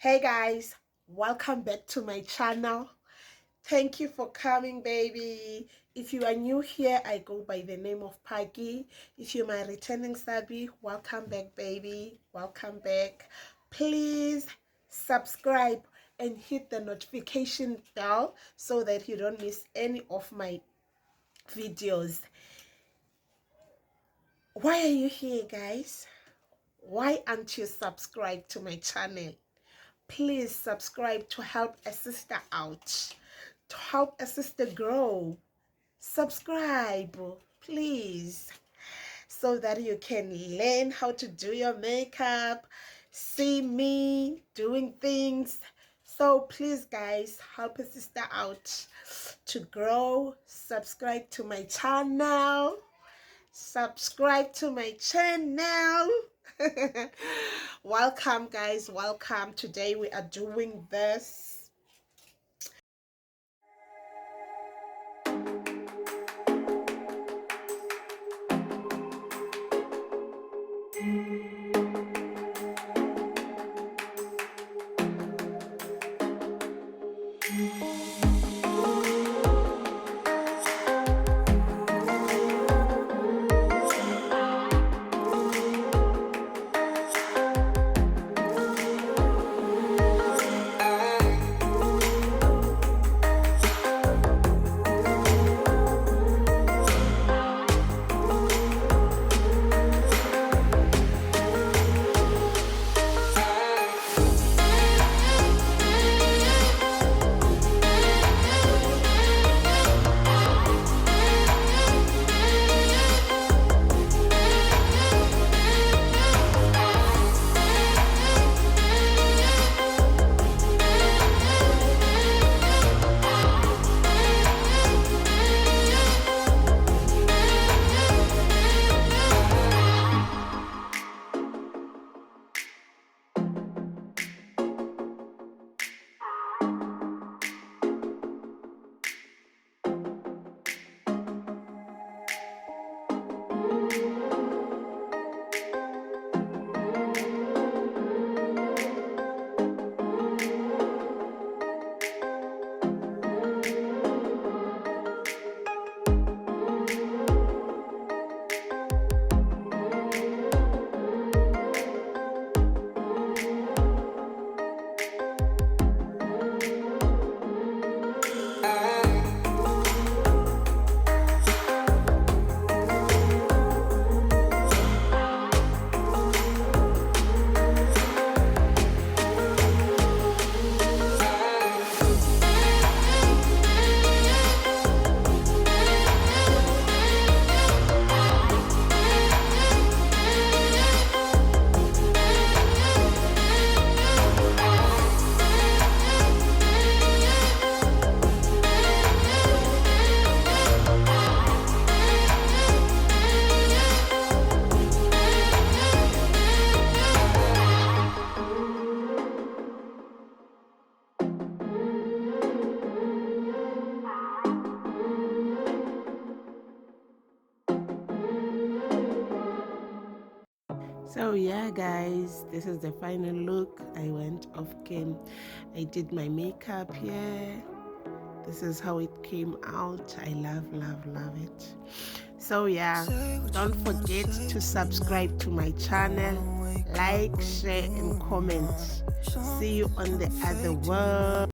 Hey guys, welcome back to my channel. Thank you for coming, baby. If you are new here, I go by the name of Pkay. If you're my returning subby, welcome back, baby. Welcome back. Please subscribe and hit the notification bell so that you don't miss any of my videos. Why are you here, guys? Why aren't you subscribed to my channel? Please subscribe to help a sister out, to help a sister grow. Subscribe, please, so that you can learn how to do your makeup, see me doing things. So please, guys, help a sister out to grow. Subscribe to my channel. Subscribe to my channel. Welcome, guys, welcome. Today we are doing this So yeah, guys, this is the final look. I went off cam. I did my makeup here. This is how it came out. I love it. So yeah, don't forget to subscribe to my channel, like, share and comment. See you on the other world.